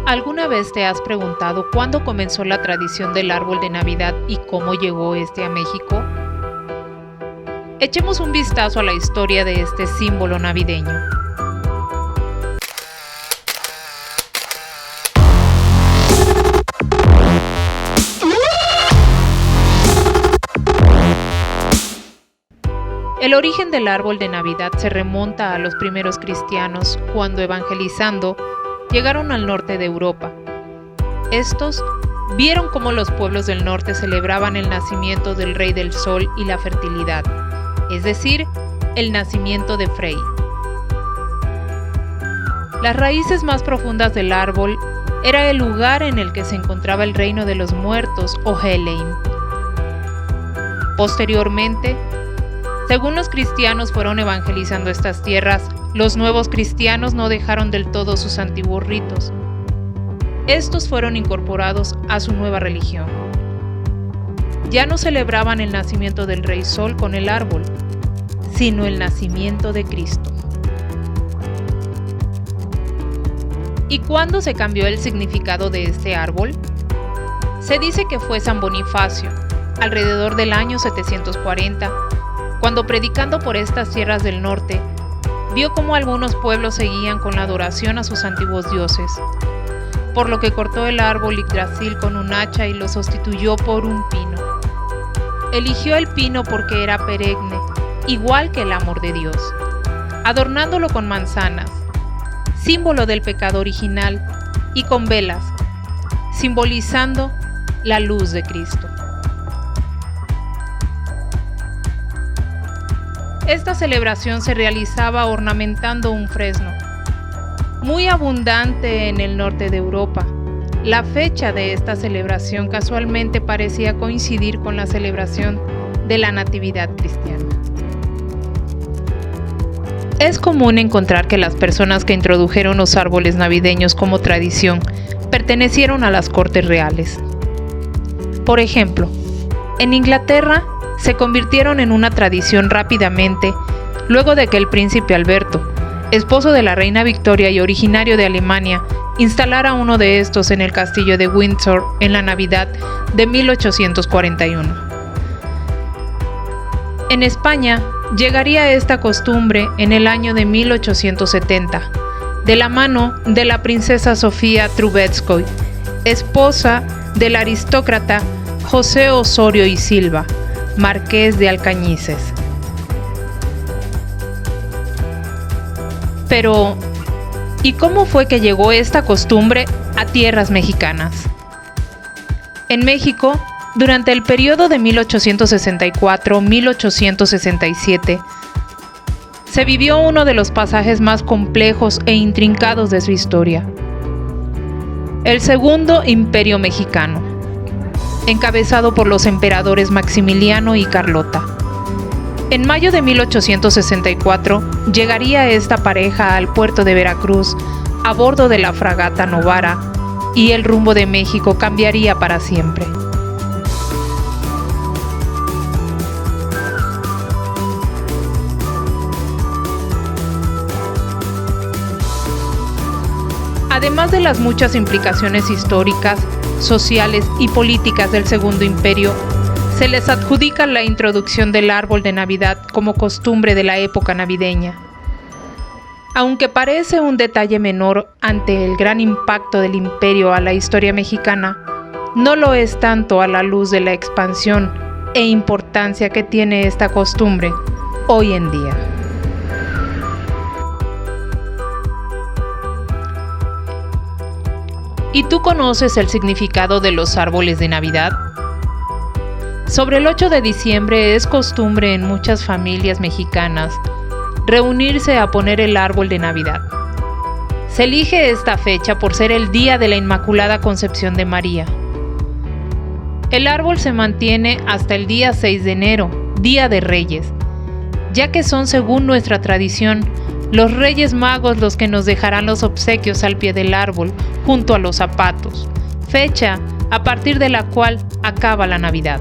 ¿Alguna vez te has preguntado cuándo comenzó la tradición del árbol de Navidad y cómo llegó este a México? Echemos un vistazo a la historia de este símbolo navideño. El origen del árbol de Navidad se remonta a los primeros cristianos cuando, evangelizando, llegaron al norte de Europa. Estos vieron cómo los pueblos del norte celebraban el nacimiento del Rey del Sol y la fertilidad, es decir, el nacimiento de Frey. Las raíces más profundas del árbol era el lugar en el que se encontraba el reino de los muertos o Helheim. Posteriormente, según los cristianos fueron evangelizando estas tierras, los nuevos cristianos no dejaron del todo sus antiguos ritos. Estos fueron incorporados a su nueva religión. Ya no celebraban el nacimiento del Rey Sol con el árbol, sino el nacimiento de Cristo. ¿Y cuándo se cambió el significado de este árbol? Se dice que fue San Bonifacio, alrededor del año 740, cuando predicando por estas tierras del norte, vio cómo algunos pueblos seguían con la adoración a sus antiguos dioses, por lo que cortó el árbol Yggdrasil con un hacha y lo sustituyó por un pino. Eligió el pino porque era perenne, igual que el amor de Dios, adornándolo con manzanas, símbolo del pecado original, y con velas, simbolizando la luz de Cristo. Esta celebración se realizaba ornamentando un fresno, muy abundante en el norte de Europa. La fecha de esta celebración casualmente parecía coincidir con la celebración de la Natividad cristiana. Es común encontrar que las personas que introdujeron los árboles navideños como tradición pertenecieron a las cortes reales. Por ejemplo, en Inglaterra se convirtieron en una tradición rápidamente luego de que el príncipe Alberto, esposo de la reina Victoria y originario de Alemania, instalara uno de estos en el castillo de Windsor en la Navidad de 1841. En España llegaría esta costumbre en el año de 1870, de la mano de la princesa Sofía Trubetskoy, esposa del aristócrata José Osorio y Silva, marqués de Alcañices. Pero, ¿y cómo fue que llegó esta costumbre a tierras mexicanas? En México, durante el periodo de 1864-1867, se vivió uno de los pasajes más complejos e intrincados de su historia: el Segundo Imperio Mexicano, encabezado por los emperadores Maximiliano y Carlota. En mayo de 1864 llegaría esta pareja al puerto de Veracruz a bordo de la fragata Novara, y el rumbo de México cambiaría para siempre. Además de las muchas implicaciones históricas, sociales y políticas del Segundo Imperio, se les adjudica la introducción del árbol de Navidad como costumbre de la época navideña. Aunque parece un detalle menor ante el gran impacto del imperio a la historia mexicana, no lo es tanto a la luz de la expansión e importancia que tiene esta costumbre hoy en día. ¿Y tú conoces el significado de los árboles de Navidad? Sobre el 8 de diciembre es costumbre en muchas familias mexicanas reunirse a poner el árbol de Navidad. Se elige esta fecha por ser el día de la Inmaculada Concepción de María. El árbol se mantiene hasta el día 6 de enero, Día de Reyes, ya que son, según nuestra tradición, los Reyes Magos los que nos dejarán los obsequios al pie del árbol, junto a los zapatos, fecha a partir de la cual acaba la Navidad.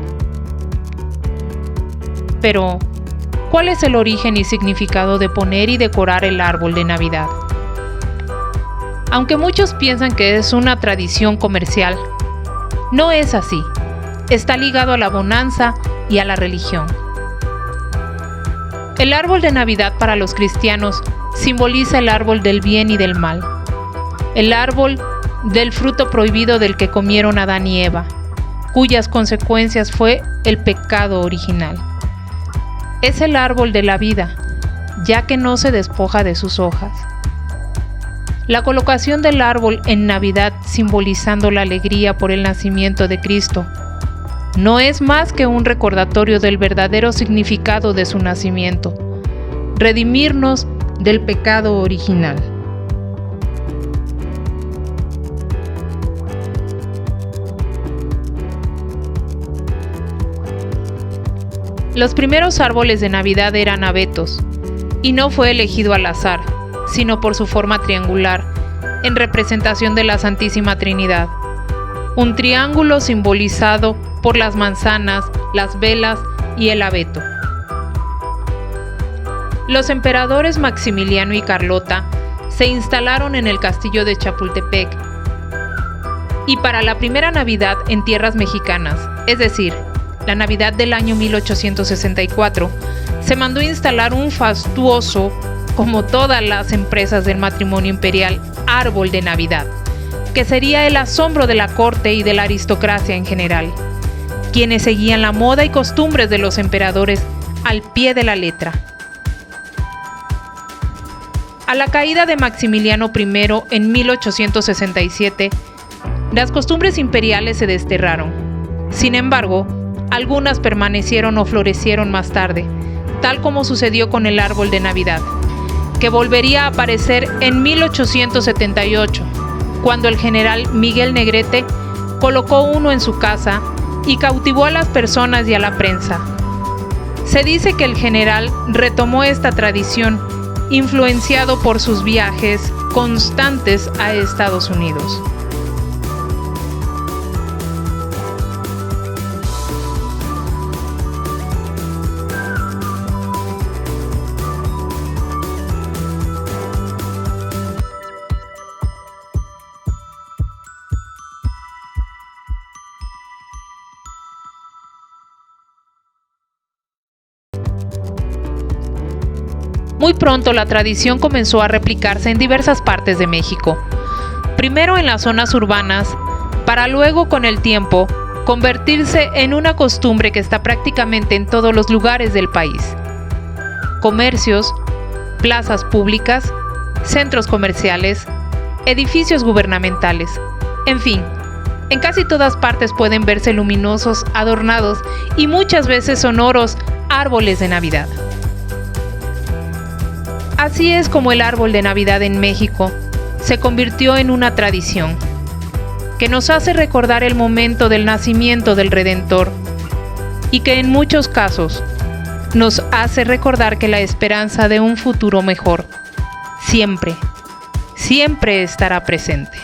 Pero, ¿cuál es el origen y significado de poner y decorar el árbol de Navidad? Aunque muchos piensan que es una tradición comercial, no es así. Está ligado a la bonanza y a la religión. El árbol de Navidad para los cristianos simboliza el árbol del bien y del mal, el árbol del fruto prohibido del que comieron Adán y Eva, cuyas consecuencias fue el pecado original. Es el árbol de la vida, ya que no se despoja de sus hojas. La colocación del árbol en Navidad, simbolizando la alegría por el nacimiento de Cristo, no es más que un recordatorio del verdadero significado de su nacimiento: redimirnos del pecado original. Los primeros árboles de Navidad eran abetos, y no fue elegido al azar, sino por su forma triangular, en representación de la Santísima Trinidad. Un triángulo simbolizado por las manzanas, las velas y el abeto. Los emperadores Maximiliano y Carlota se instalaron en el castillo de Chapultepec, y para la primera Navidad en tierras mexicanas, es decir, la Navidad del año 1864, se mandó instalar un fastuoso, como todas las empresas del matrimonio imperial, árbol de Navidad, que sería el asombro de la corte y de la aristocracia en general, quienes seguían la moda y costumbres de los emperadores al pie de la letra. A la caída de Maximiliano I en 1867, las costumbres imperiales se desterraron. Sin embargo, algunas permanecieron o florecieron más tarde, tal como sucedió con el árbol de Navidad, que volvería a aparecer en 1878, cuando el general Miguel Negrete colocó uno en su casa y cautivó a las personas y a la prensa. Se dice que el general retomó esta tradición, influenciado por sus viajes constantes a Estados Unidos. Muy pronto la tradición comenzó a replicarse en diversas partes de México, primero en las zonas urbanas, para luego, con el tiempo, convertirse en una costumbre que está prácticamente en todos los lugares del país. Comercios, plazas públicas, centros comerciales, edificios gubernamentales, en fin, en casi todas partes pueden verse luminosos, adornados y muchas veces sonoros árboles de Navidad. Así es como el árbol de Navidad en México se convirtió en una tradición que nos hace recordar el momento del nacimiento del Redentor y que en muchos casos nos hace recordar que la esperanza de un futuro mejor siempre, siempre estará presente.